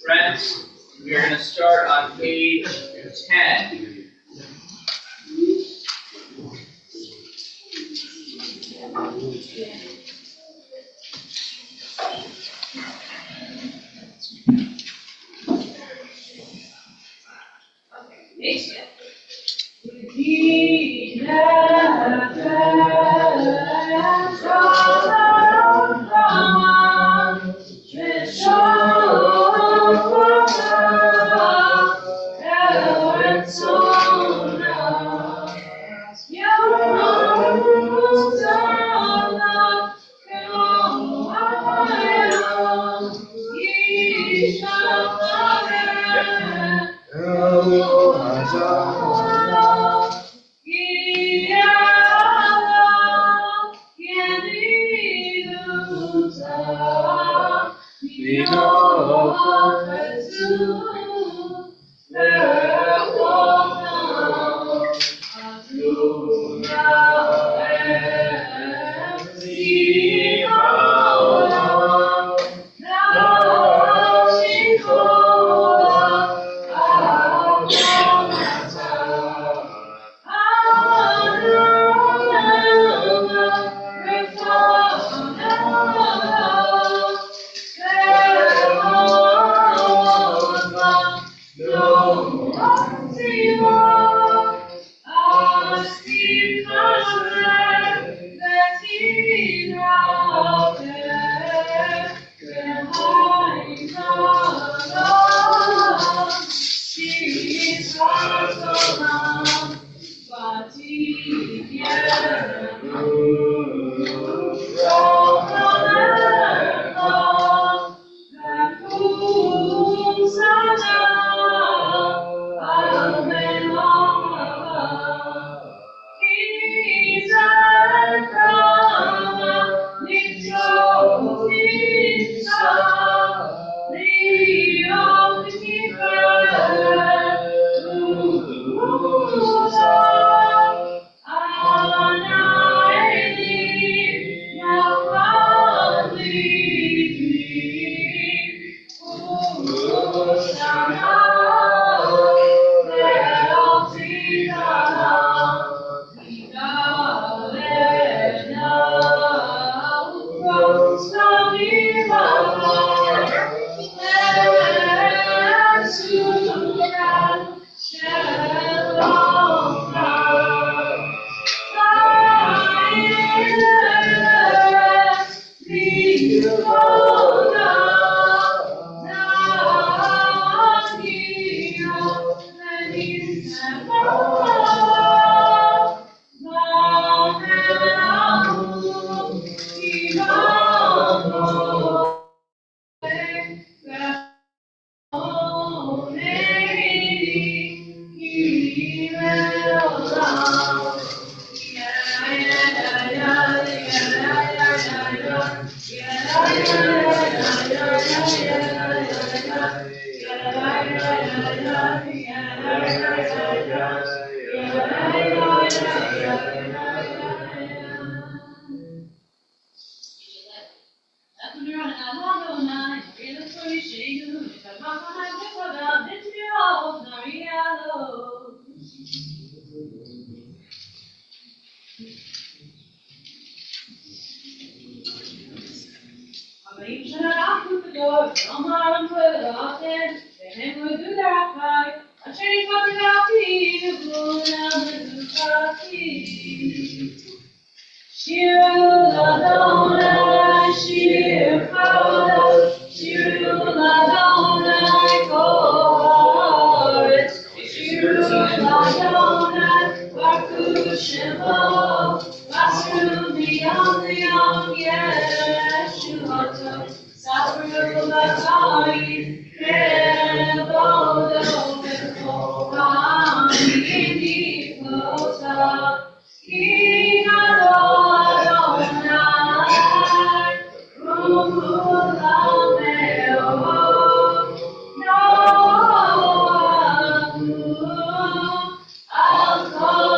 Friends, we're going to start on page 10. I'll call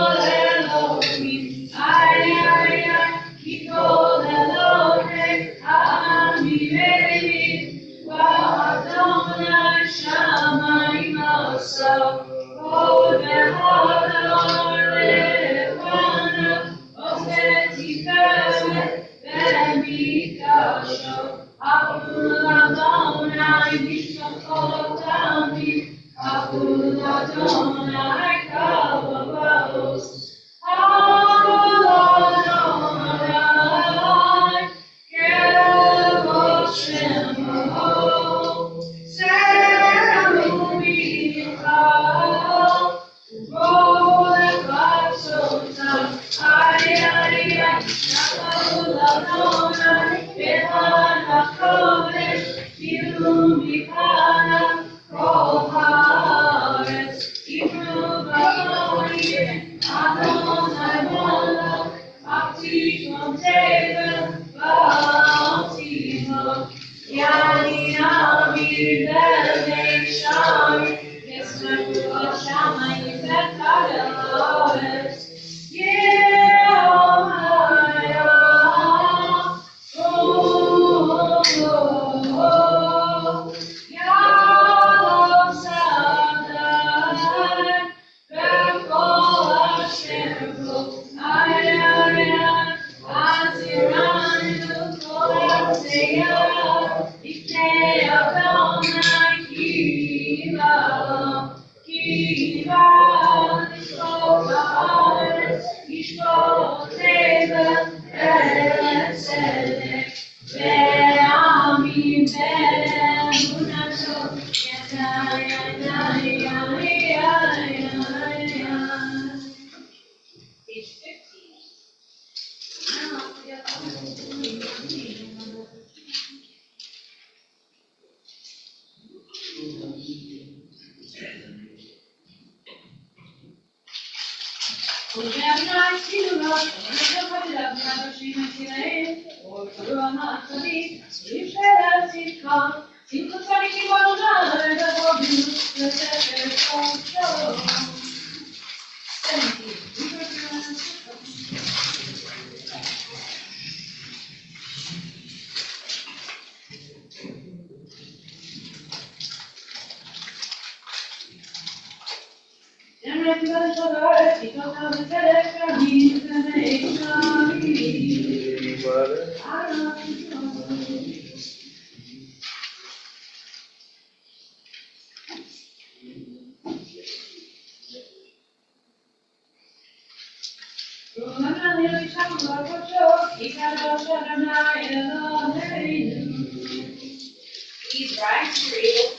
Please rise to your able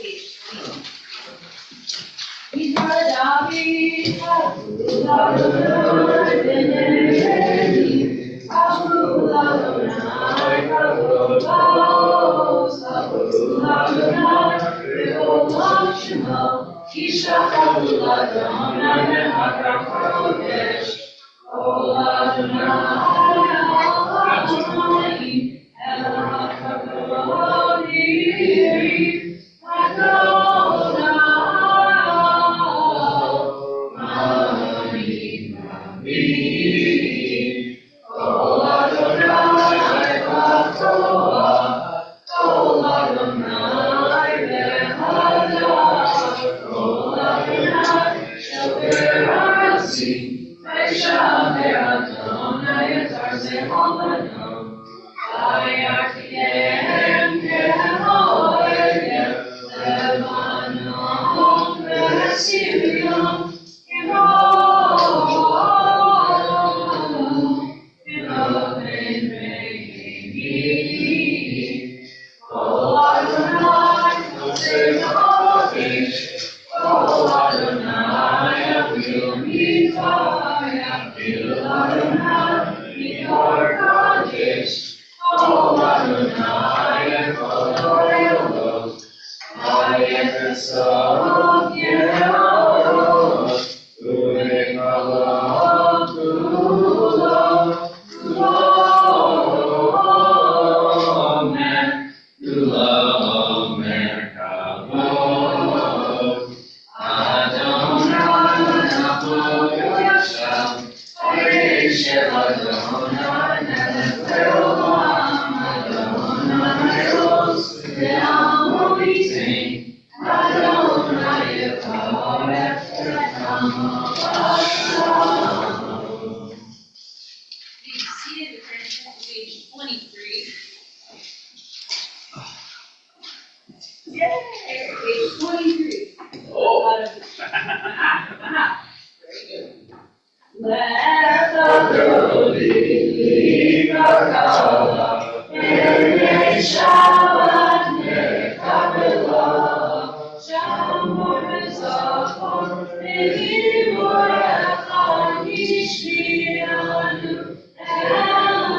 page 23. Yay! Page 23. Oh. Very good. Let the world believe our God, and shall make our love, shall more suffer, and more upon each year, and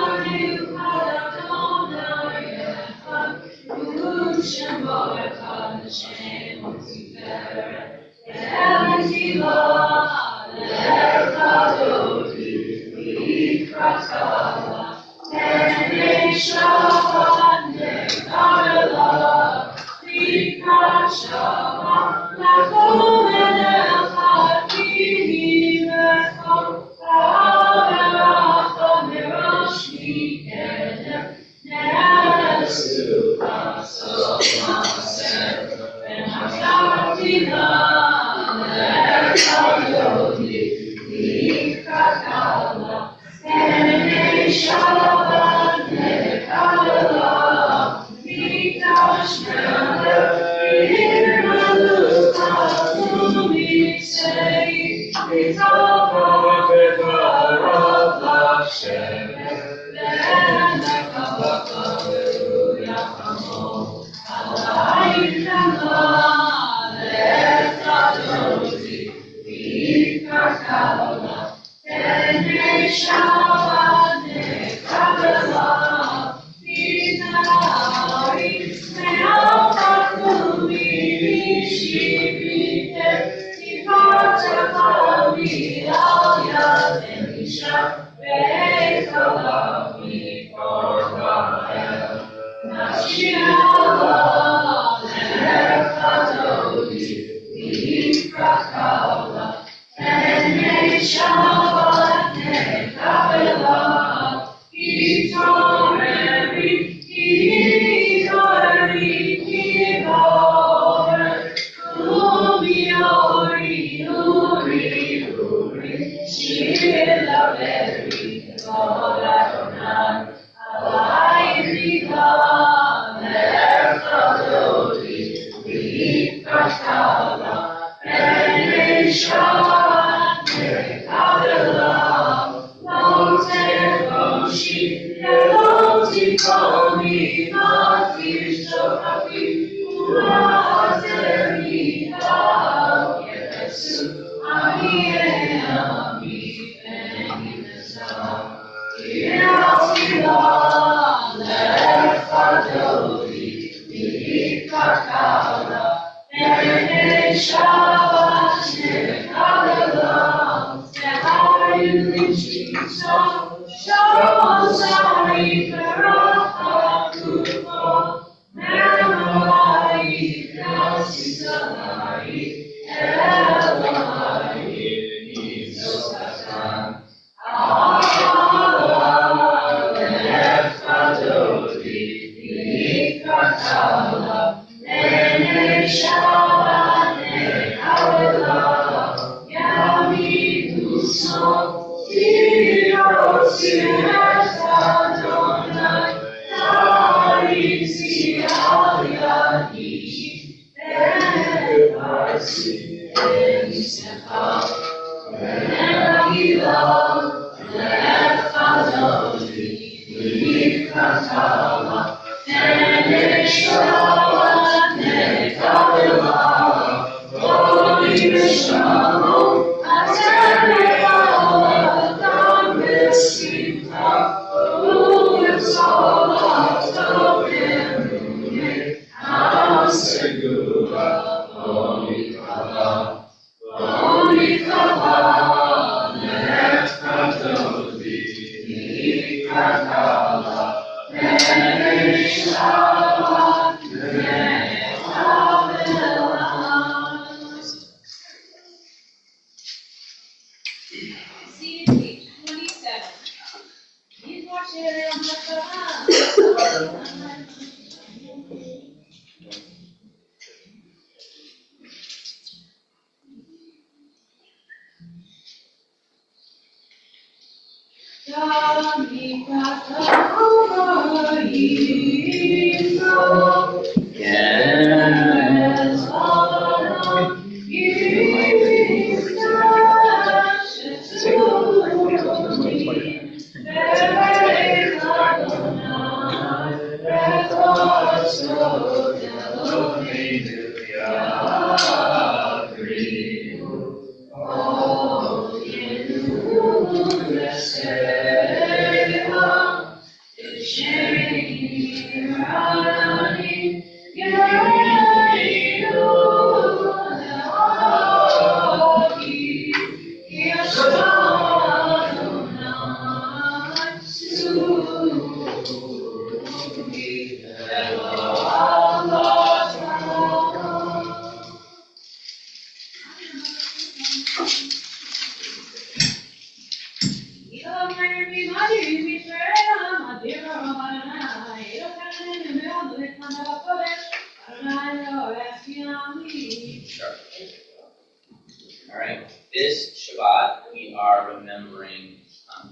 This Shabbat, we are remembering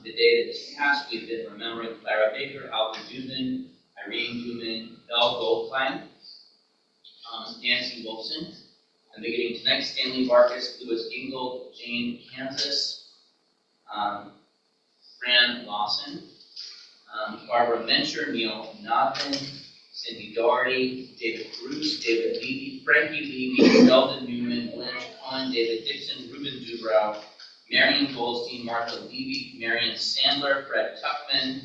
the day that is past. We've been remembering Clara Baker, Alvin Dubin, Irene Dubin, Belle Goldklein, Nancy Wilson. And beginning tonight, Stanley Barkus, Louis Ingold, Jane Kansas, Fran Lawson, Barbara Mencher, Neil Nodman, Cindy Doherty, David Bruce, David Levy, Frankie Levy, Sheldon Newman, Blanche Cohen, David Dixon, Ruben Dubrow, Marion Goldstein, Martha Levy, Marion Sandler, Fred Tuckman,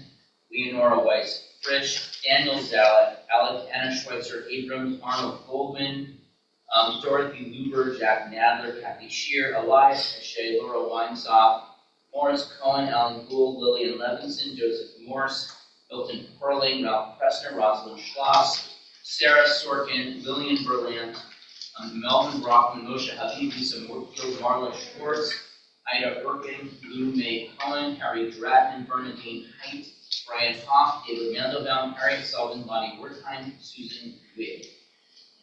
Leonora Weiss Frisch, Daniel Zalek, Anna Schweitzer Abrams, Arnold Goldman, Dorothy Luber, Jack Nadler, Kathy Shear, Elias Hachey, Laura Weinsoff, Morris Cohen, Alan Gould, Lillian Levinson, Joseph Morse, Milton Perling, Ralph Pressner, Rosalind Schloss, Sarah Sorkin, Lillian Berlant, Melvin Brockman, Moshe Habib, Lisa Moorfield, Marla Schwartz, Ida Erkin, Lou May Cohen, Harry Dratman, Bernadine Height, Brian Hoff, David Mandelbaum, Harry Sullivan, Lonnie Wertheim, Susan Wig.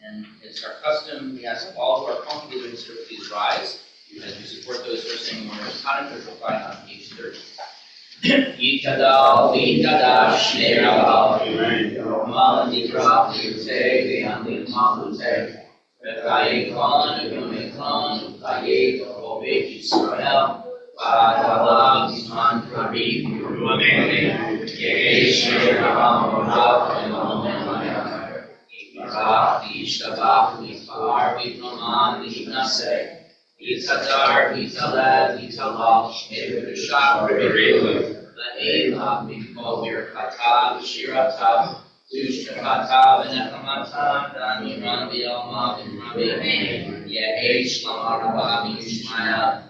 And it's our custom, we ask all who are comfortable doing so to please rise as we support those who are saying more Hanukkah, which we'll find on page 30. Yikadal, Yikadash, Neirabal, Mal Nikra, Yute, Yandi Malute, Vekaye Khan, Yume Khan, Kaye, Obek Yisrael, Vadala, Bisman, Karib, Ruamene, Yesh, Neirabal, Rav, and Omen, Yikarach, Yishtabach, Yifar, Yiframan, Yifnase, Yitzadar, Yitzalad, Yitzalal, Shmev, Rishab, La'ela, Mikol, Birkata, Shirata, Tushkata, Venechamata, Daniran, Bielma, Vimrabi, Yehesh, Lamarabah, Yishmael,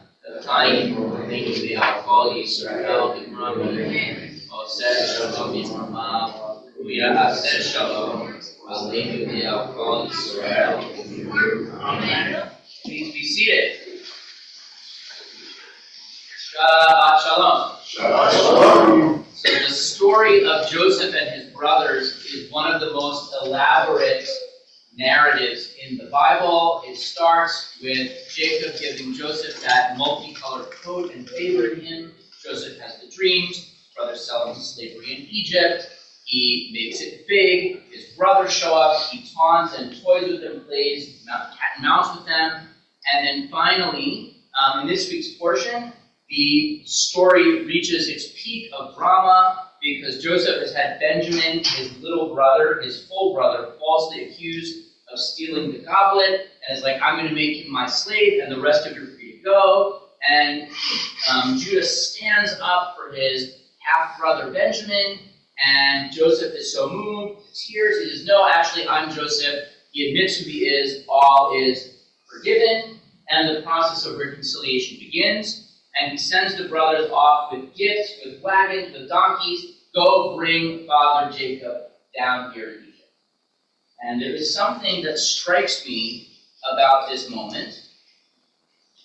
Tayim, Rumin, Bialkol, Yisrael, Vimrabi, Osed, Shalom, Vimramav, Uya, Ased, Shalom, Aleinu, Bialkol, Yisrael. Amen. Please be seated. Shabbat Shalom. Shabbat Shalom. So the story of Joseph and his brothers is one of the most elaborate narratives in the Bible. It starts with Jacob giving Joseph that multicolored coat and favoring him. Joseph has the dreams. His brothers sell him to slavery in Egypt. He makes it big. His brothers show up. He taunts and toys with them, plays cat and mouse with them. And then finally, in this week's portion, the story reaches its peak of drama because Joseph has had Benjamin, his little brother, his full brother, falsely accused of stealing the goblet, and is like, I'm going to make you my slave, and the rest of you are free to go. And Judah stands up for his half-brother Benjamin, and Joseph is so moved, tears. He says, no, actually, I'm Joseph. He admits who he is. All is forgiven, and the process of reconciliation begins. And he sends the brothers off with gifts, with wagons, with donkeys. Go bring Father Jacob down here to Egypt. And there is something that strikes me about this moment,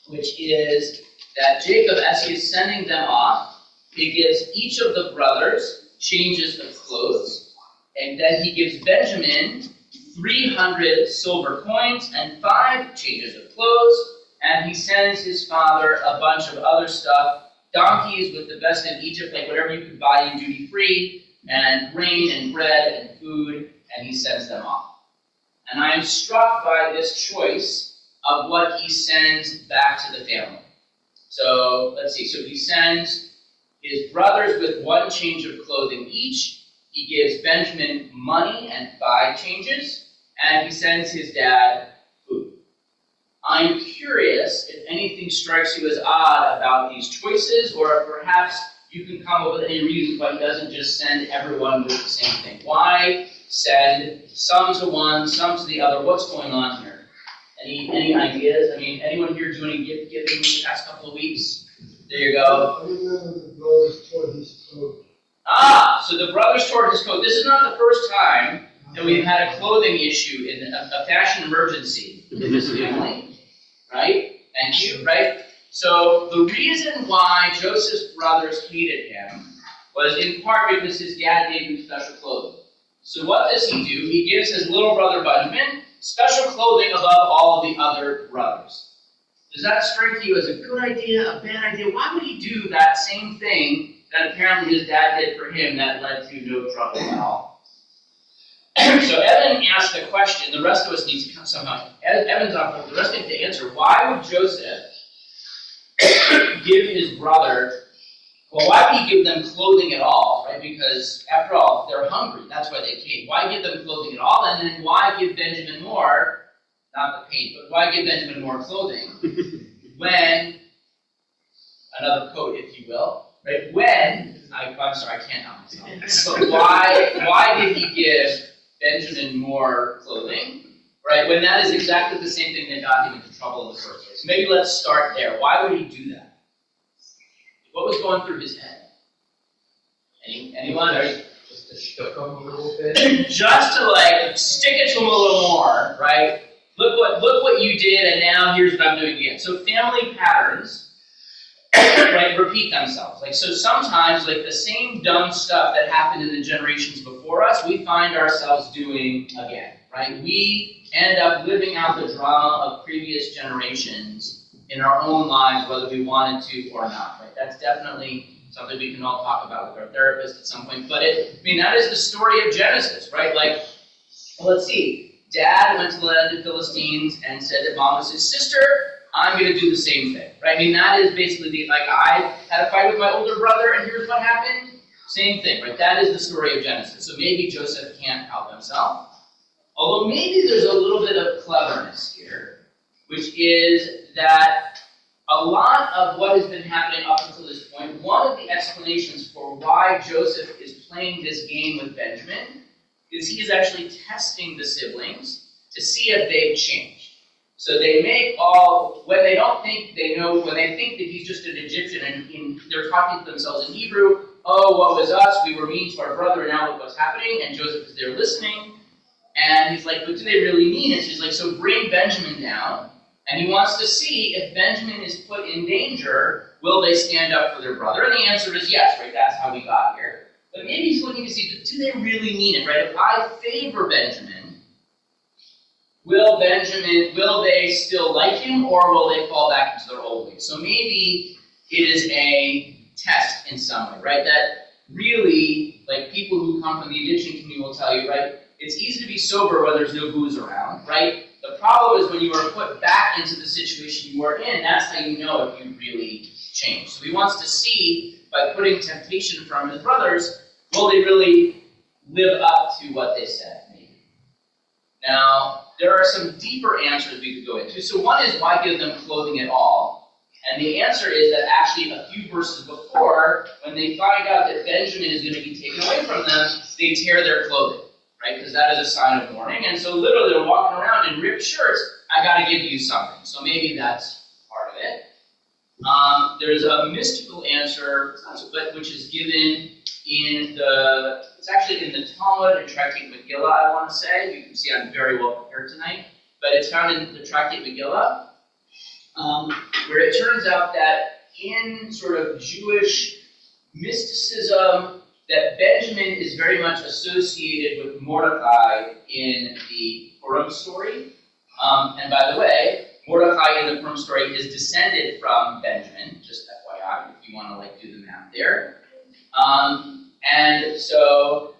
which is that Jacob, as he is sending them off, he gives each of the brothers changes of clothes, and then he gives Benjamin 300 silver coins and 5 changes of clothes, and he sends his father a bunch of other stuff, donkeys with the best in Egypt, like whatever you could buy in duty-free, and grain and bread and food, and he sends them off. And I am struck by this choice of what he sends back to the family. So, let's see. So he sends his brothers with 1 change of clothing each. He gives Benjamin money and 5 changes, and he sends his dad food. I'm curious if anything strikes you as odd about these choices, or perhaps you can come up with any reasons why he doesn't just send everyone with the same thing. Why send some to one, some to the other? What's going on here? Any ideas? I mean, anyone here doing gift giving the past couple of weeks? There you go. I remember the brothers tore his coat. So the brothers tore his coat. This is not the first time that we've had a clothing issue in a fashion emergency in this family, right? Thank you, right? So the reason why Joseph's brothers hated him was in part because his dad gave him special clothing. So what does he do? He gives his little brother Benjamin special clothing above all the other brothers. Does that strike you as a good idea, a bad idea? Why would he do that same thing that apparently his dad did for him that led to no trouble at all? So Evan asked the question, the rest of us need to come somehow. Evan's off, the rest need to answer. Why would Joseph give his brother, well, why would he give them clothing at all, right? Because, after all, they're hungry. That's why they came. Why give them clothing at all? And then why give Benjamin more, not the paint, but why give Benjamin more clothing when, another coat, if you will, right? When, I'm sorry, I can't help myself. So why did he give Benjamin more clothing, right? When that is exactly the same thing that got him into trouble in the first place. Maybe let's start there. Why would he do that? What was going through his head? Anyone? Just to shook him a little bit. Just to like stick it to him a little more, right? Look what you did, and now here's what I'm doing again. So family patterns, right, repeat themselves. Like so, sometimes like the same dumb stuff that happened in the generations before us, we find ourselves doing again, right? We end up living out the drama of previous generations in our own lives, whether we wanted to or not, right? That's definitely something we can all talk about with our therapist at some point. But that is the story of Genesis, right? Like, well, let's see. Dad went to the land of the Philistines and said that Mom was his sister. I'm going to do the same thing, right? That is basically I had a fight with my older brother, and here's what happened. Same thing, right? That is the story of Genesis. So maybe Joseph can't help himself. Although maybe there's a little bit of cleverness here, which is that a lot of what has been happening up until this point, one of the explanations for why Joseph is playing this game with Benjamin is he is actually testing the siblings to see if they've changed. So they make when they don't think they know, when they think that he's just an Egyptian and they're talking to themselves in Hebrew, oh, what was us? We were mean to our brother, and now look what's happening. And Joseph is there listening. And he's like, but do they really mean it? She's like, so bring Benjamin down. And he wants to see if Benjamin is put in danger, will they stand up for their brother? And the answer is yes, right? That's how we got here. But maybe he's looking to see, do they really mean it, right? If I favor Benjamin, will they still like him, or will they fall back into their old ways? So maybe it is a test in some way, right? That really, like people who come from the Egyptian community will tell you, right? It's easy to be sober when there's no booze around, right? The problem is when you are put back into the situation you are in, that's how you know if you really changed. So he wants to see, by putting temptation from his brothers, will they really live up to what they said, maybe? Now, there are some deeper answers we could go into. So one is, why give them clothing at all? And the answer is that actually a few verses before, when they find out that Benjamin is going to be taken away from them, they tear their clothing, right? Because that is a sign of mourning. And so literally they're walking around in ripped shirts. I got to give you something. So maybe that's part of it. There's a mystical answer, which is given it's actually in the Talmud and Tractate Megillah, I want to say. You can see I'm very well prepared tonight. But it's found in the Tractate Megillah, where it turns out that in sort of Jewish mysticism, that Benjamin is very much associated with Mordecai in the Purim story. And by the way, Mordecai in the Purim story is descended from Benjamin, just FYI, if you want to do the math there. And so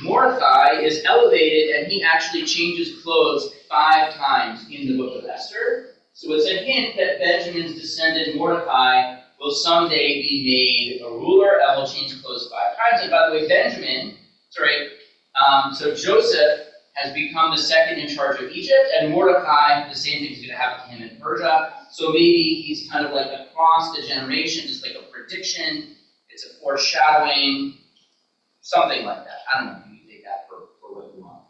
Mordecai is elevated, and he actually changes clothes 5 times in the book of Esther. So it's a hint that Benjamin's descendant Mordecai will someday be made a ruler and will change clothes 5 times. And by the way, so Joseph has become the second in charge of Egypt, and Mordecai, the same thing is going to happen to him in Persia. So maybe he's kind of like across the generation, just like a prediction. It's a foreshadowing, something like that. I don't know if you can take that for what you want.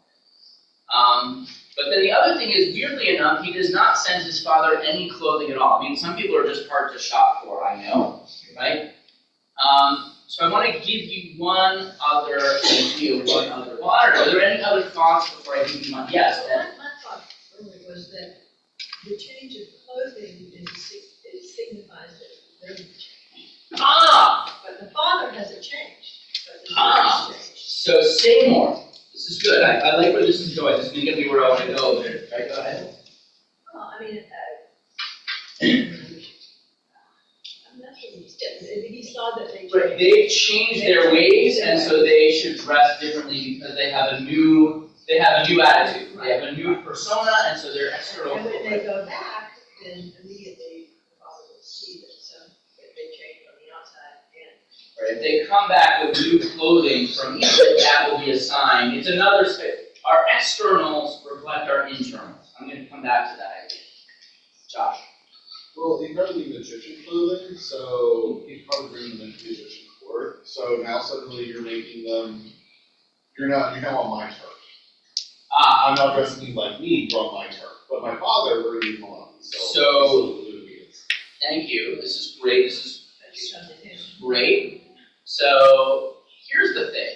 But then the other thing is, weirdly enough, he does not send his father any clothing at all. I mean, some people are just hard to shop for, I know, right? So I want to give you one other idea, one other. Well, I don't know, are there any other thoughts before I give you one? Yes, Well, my thought earlier was that the change of clothing signifies that they're changed. But the father hasn't changed. But the father's changed. So say more. This is good. I like where this is going. This is going to be where I want to go there. Right, go ahead. Well, I mean, he saw that they Right, they've changed their ways, and so they should dress differently because they have a new attitude. They have a new persona, and so they're external. And when they go back, then immediately the father will see that if they change on the outside and. Right, if they come back with new clothing from Egypt, that will be a sign. It's another our externals reflect our internals. I'm going to come back to that idea. Josh. Well, they never leave Egyptian clothing, so he's probably bringing them into the Egyptian court. So now suddenly you're making them, you're now on my turf. I'm not dressing like me, you're on my turf. But my father, we're going to leave him alone. So Thank you. This is great. This is great. So here's the thing.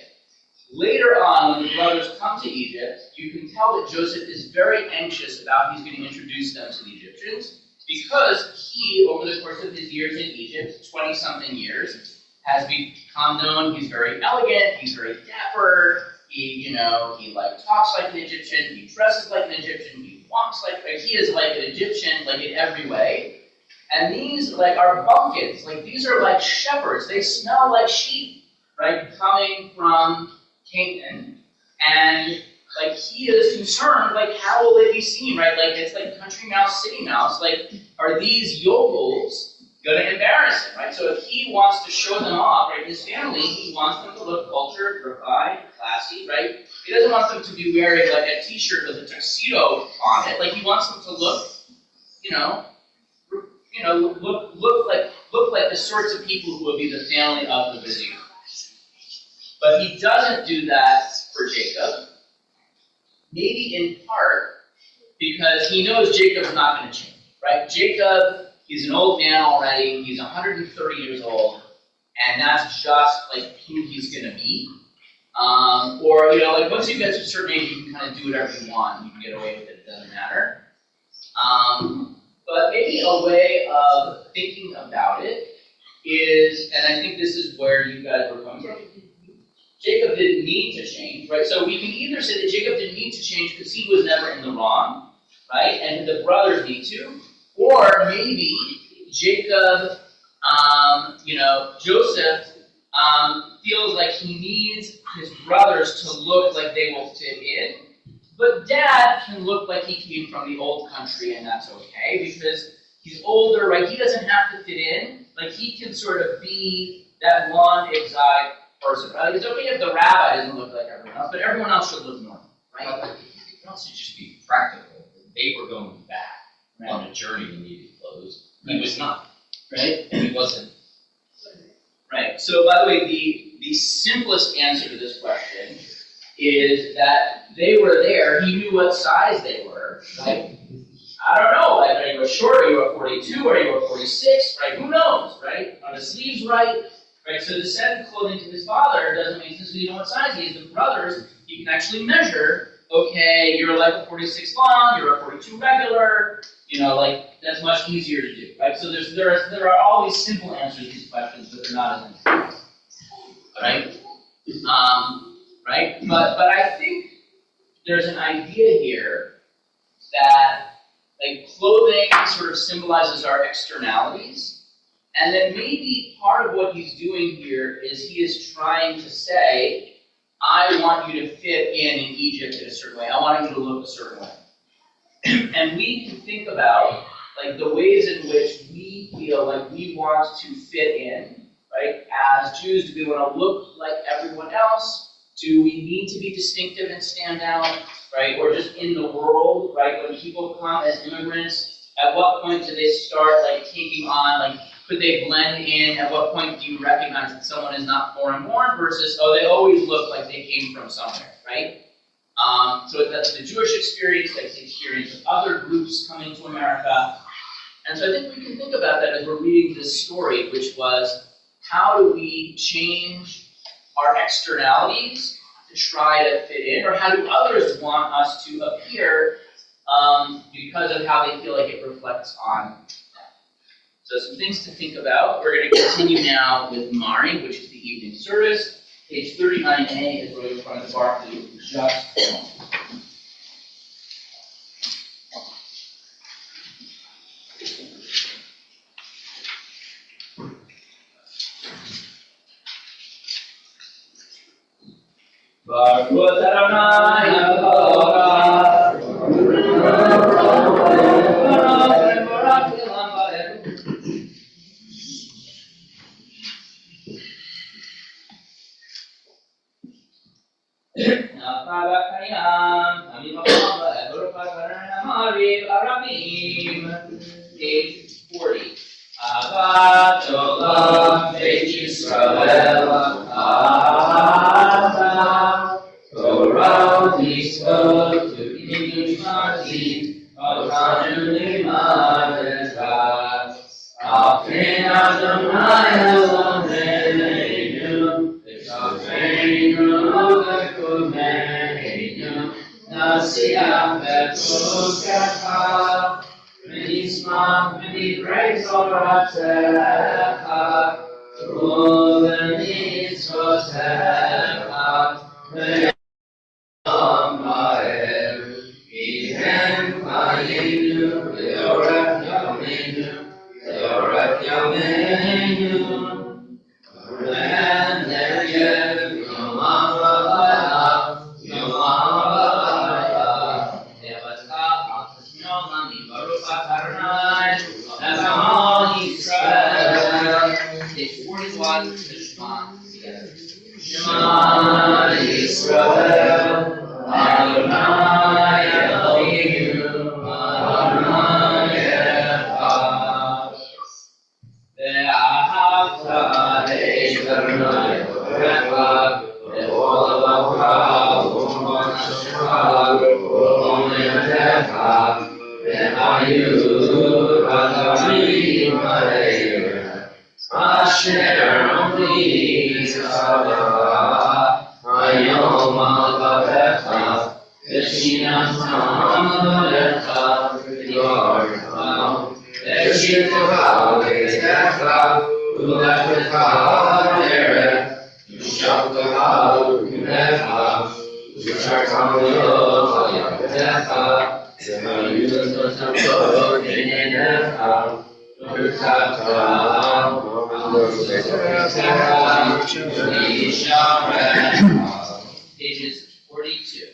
Later on, when the brothers come to Egypt, you can tell that Joseph is very anxious about he's going to introduce them to the Egyptians, because he, over the course of his years in Egypt, 20-something years, has become known. He's very elegant, he's very dapper, he talks like an Egyptian, he dresses like an Egyptian, he walks he is like an Egyptian, like in every way. And these, are bumpkins, these are like shepherds, they smell like sheep, right, coming from Canaan, and he is concerned, how will they be seen, right? It's like country mouse, city mouse. Are these yokels going to embarrass him, right? So if he wants to show them off, right, his family, he wants them to look cultured, refined, classy, right? He doesn't want them to be wearing a t-shirt with a tuxedo on it. He wants them to look, look like the sorts of people who will be the family of the vizier. But he doesn't do that for Jacob, maybe in part because he knows Jacob's not going to change, right? Jacob, he's an old man already, he's 130 years old, and that's just who he's going to be. Once you get to a certain age, you can kind of do whatever you want, you can get away with it, it doesn't matter. But maybe a way of thinking about it is, and I think this is where you guys were coming from, Jacob didn't need to change, right? So we can either say that Jacob didn't need to change because he was never in the wrong, right? And the brothers need to. Or maybe Jacob, Joseph feels like he needs his brothers to look like they will fit in. But Dad can look like he came from the old country, and that's okay because he's older, right? He doesn't have to fit in. He can sort of be that one exotic person, right? It's okay if the rabbi doesn't look like everyone else, but everyone else should look normal, right? It can also just be practical. They were going back on a journey and needed clothes. He was not. Right? He wasn't. Right. So, by the way, the simplest answer to this question is that they were there. He knew what size they were. Right? I don't know. Are you a short? Are you a 42? Are you a 46? Right? Who knows? Right? Are the sleeves right? Right, so to send clothing to his father doesn't make sense because you know what size he is. The brothers, you can actually measure, okay, you're a 46 long, you're a 42 regular, that's much easier to do, right? So there are always simple answers to these questions, but they're not as important, right? Right? But I think there's an idea here that, clothing sort of symbolizes our externalities. And then maybe part of what he's doing here is he is trying to say, I want you to fit in Egypt in a certain way. I want you to look a certain way. And we can think about the ways in which we feel like we want to fit in, right? As Jews, do we want to look like everyone else? Do we need to be distinctive and stand out, right? Or just in the world, right? When people come as immigrants, at what point do they start taking on could they blend in? At what point do you recognize that someone is not foreign-born versus, they always look like they came from somewhere, right? So that's the Jewish experience, that's the experience of other groups coming to America. And so I think we can think about that as we're reading this story, which was, how do we change our externalities to try to fit in? Or how do others want us to appear because of how they feel like it reflects on them? So some things to think about. We're going to continue now with Mari, which is the evening service. Page 39A is right in front of the bar for you. Just Baruch Adonai Eloheinu, Baruch Elam Ba'ed. Page 40. Ahavat Olam Beit Yisrael Ahavat Torah Mitzvot Tukim Shmatim Otanu Limadetat Alkein Adonai Eloheinu V'Shavreinu V'Kumeinu Nasiach V'Tokecha V'Nismach V'Divrei Toratecha U'V'Mitzvotecha V'Yom Ha'ev Ihem Chayenu V'Yorech Yameinu V'Yorech Yameinu V'Negev Yom HaVayah Yom HaVayah Baruch Adonai Elohim Yisrael. Page 41, the Shema together. Shema Yisrael, Adonai Eloheinu, Adonai Echad. Ve'ahavta et Adonai Elohecha, b'chol levavecha, u'b'chol nafshecha, u'b'chol ne'emecha. Asher Omri Tzavah Hayom Al-Vavecha V'shinam Alecha V'yorcha V'shirtecha V'ketecha V'lechecha V'erech V'shavtecha V'kunecha V'sharta V'yocha V'yavetecha Pages 42.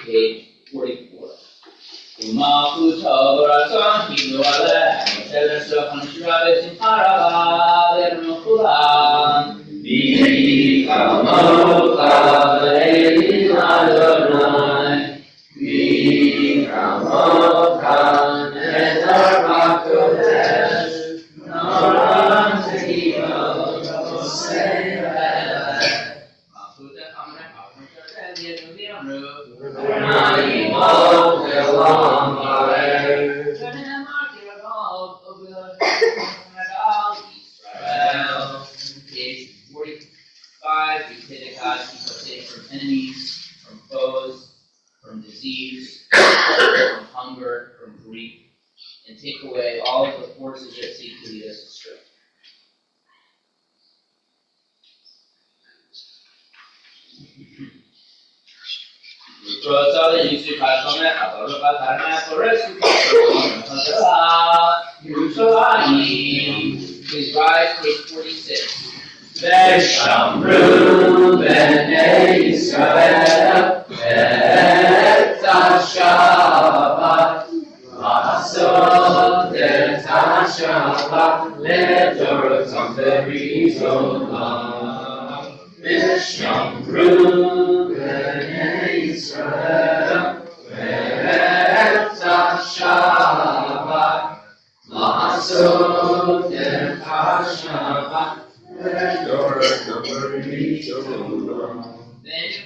Page 44. Umakuto Baraton Hiluale, Telesofan Shravis in Parava, Vernukulan, Vikamoka, Adonai, Vikamoka, Nezarmakotesh, Noran Tegio, Osei Makuta Kamre, Makuta Tegio, Viamru, Page 45, we pray that God keep us safe from enemies, from foes, from disease, from hunger, from grief, and take away all of the forces that seek to lead us astray. Please rise, page 46. Veshamru B'nai Yisrael Et HaShabbat Asot Et HaShabbat Le'Torotam Berizonah Veshamru B'nai Yisrael Et HaShabbat Asot Et HaShabbat Then you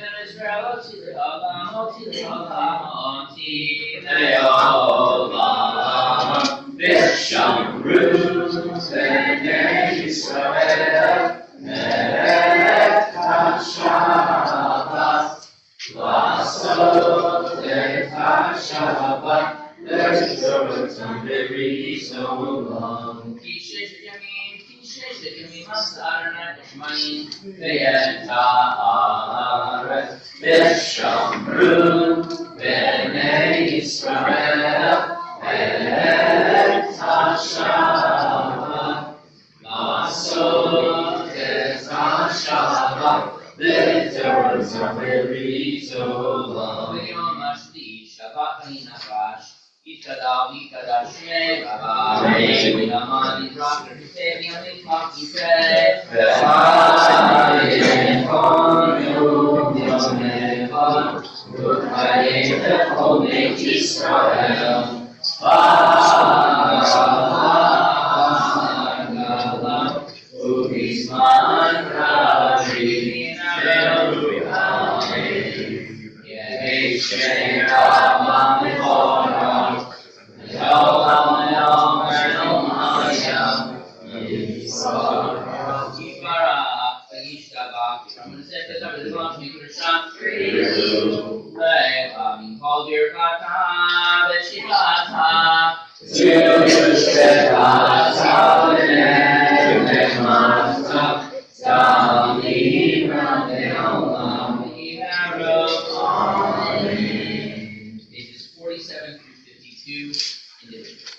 Pages 47 through 52, individual.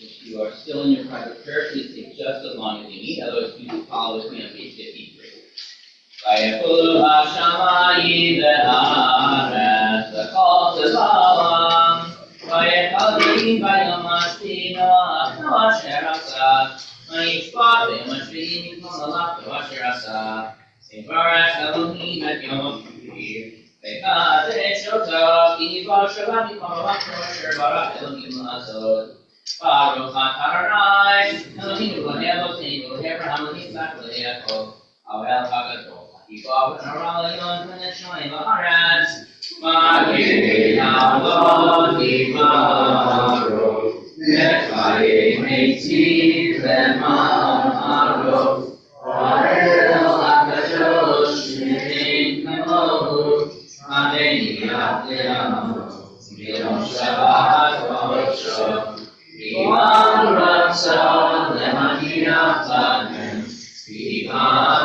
If you are still in your private prayer, please take just as long as you need. Otherwise, please follow with me on page 53. Vayakulu hashamayim ve'aretz v'kol tezavim vayekalim vayom hashpina achno asher asa vayishpat v'yom hashviim yikom lalachto asher asa Yivarech Elohim et Yom Kippur v'kadesh oto ki yivar shabbat yikom lalachto asher barach Elohim la'asot Baruch atah Adonai Eloheinu Eloheinu Abraham Elohim Yaakov Awel HaGadol Yivav Harayon V'Neshoim Haaretz Magid Avot Yivaru V'Chayim Eitiv V'Ma'arov V'Arel HaKadosh V'Nein Kamohu Adeni Yatle'am V'Yom Shabbat V'Oshov V'Yom Ratzah Le'Magid Atanem V'Yom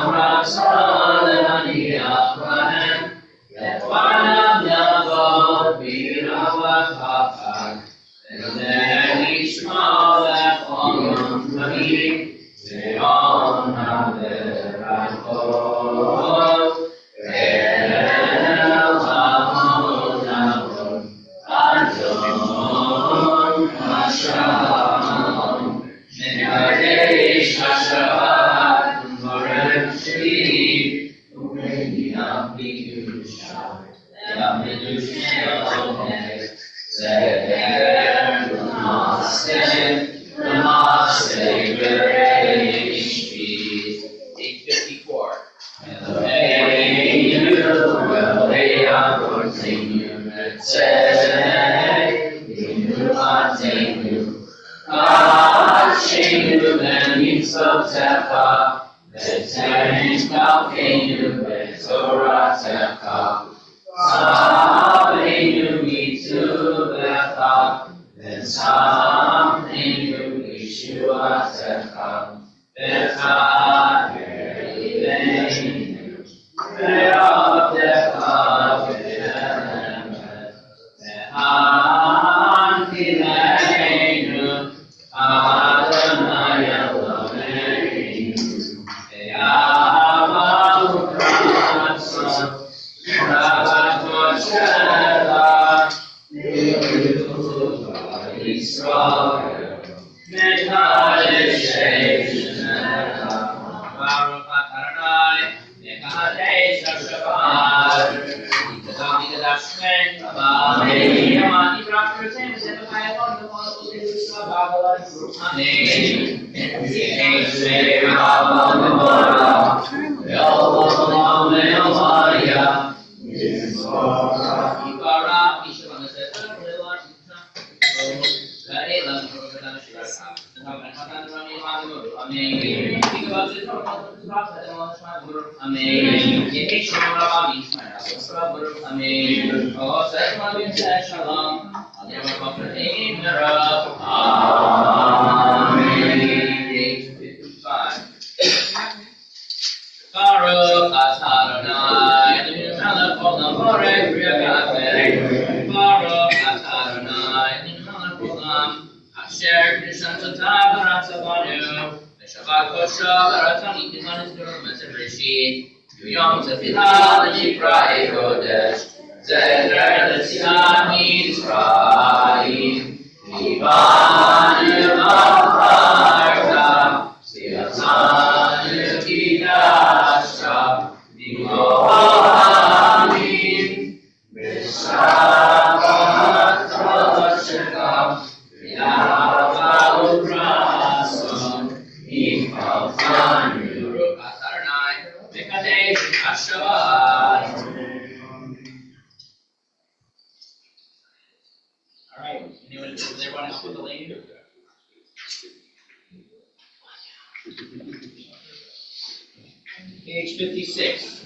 Page 56.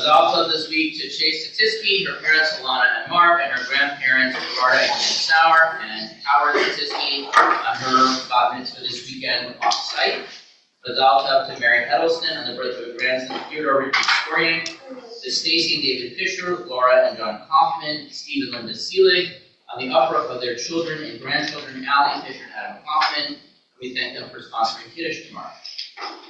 Also this week to Chase Statisky, her parents Alana and Mark, and her grandparents Barda and Sauer, and Howard Statisky, her bat mitzvah this weekend off-site. Mazal to Mary Edelston on the birth of her grandson Theodore Richard Historian, to Stacy and David Fisher, Laura and John Kaufman, Steve and Linda Seelig, on the uproar of their children and grandchildren, Allie Fisher and Adam Kaufman. We thank them for sponsoring Kiddush tomorrow.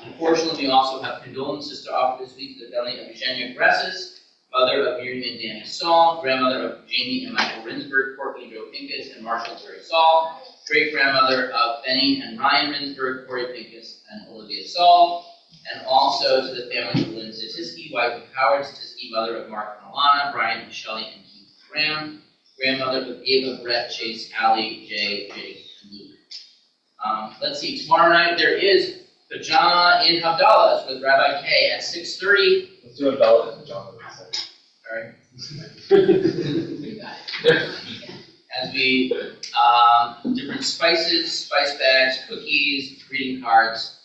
Unfortunately, we also have condolences to offer this week to the family of Eugenia Gresses, mother of Miriam and Danny Saul, grandmother of Jamie and Michael Rinsberg, Courtney and Joe Pincus, and Marshall and Terry Saul, great-grandmother of Benny and Ryan Rinsberg, Corey Pincus, and Olivia Saul, and also to the family of Lynn Statisky, wife of Howard Statisky, mother of Mark and Alana, Brian, Shelley, and Keith Graham, grandmother of Ava, Brett, Chase, Allie, Jay, Jake, and Luke. Let's see, tomorrow night there is Pajama in Havdallah with Rabbi K at 6:30. Let's do Havdalah in pajama. Sorry. As we, different spices, spice bags, cookies, greeting cards.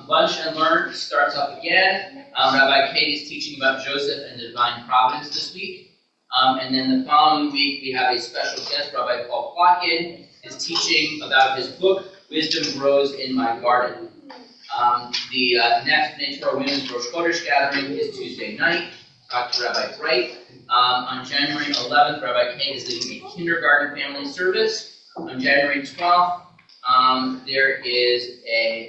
Lunch and Learn starts up again. Rabbi K is teaching about Joseph and the divine providence this week. And then the following week we have a special guest, Rabbi Paul Plotkin, is teaching about his book, Wisdom Grows in My Garden. The next B'nai Torah Women's Rosh Chodesh gathering is Tuesday night. Talk to Rabbi Bright. On January 11th, Rabbi K is leading a kindergarten family service. On January 12th, there is a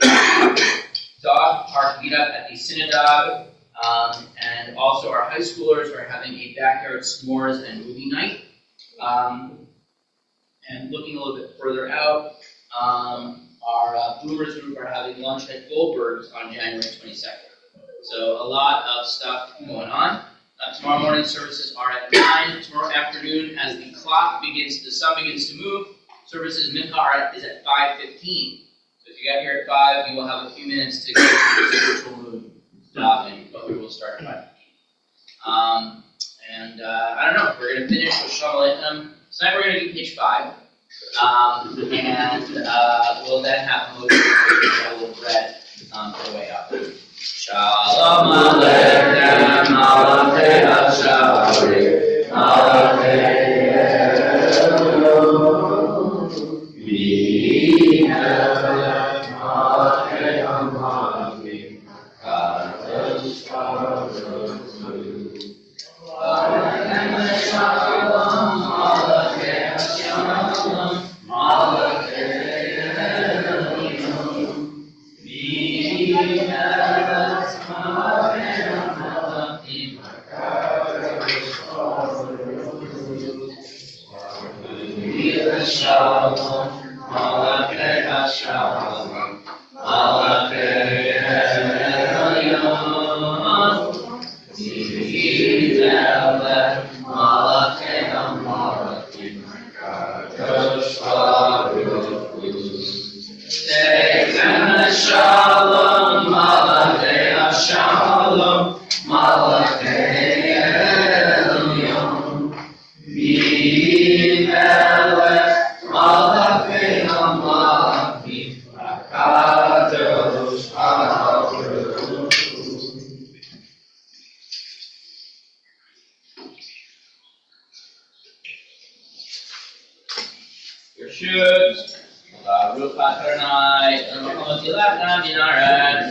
dog park meetup at the synagogue. And also our high schoolers are having a backyard s'mores and movie night. And looking a little bit further out, our Boomers group are having lunch at Goldberg's on January 22nd. So a lot of stuff going on. Tomorrow morning services are at 9. Tomorrow afternoon, as the sun begins to move, services mincha is at 5:15. So if you got here at 5, you will have a few minutes to get to the spiritual mood davening, but we will start at 5:15. I don't know, we're going to finish with Shalom Aleichem. Tonight we're going to do page 5. We'll then have a motion to a little bread for the way up. Shalom Aleichem, Malachei HaSharim, Malachei Elyon, V'yinem, Malachei HaMalachim, Kadosh Baruch Hu. Malachei Shalom, Malachei Shalom, Malachei Elyon, V'yinem. Shalom, Malachei HaShalom, Malachei Elyon, V'yinem, Malachei HaMalachim, Kadosh Baruch Hu. Techen Shalom, Malachei HaShalom, Malachei Elyon, Bereshut, Baruch Adonai, Eloheinu melech ha'olaim,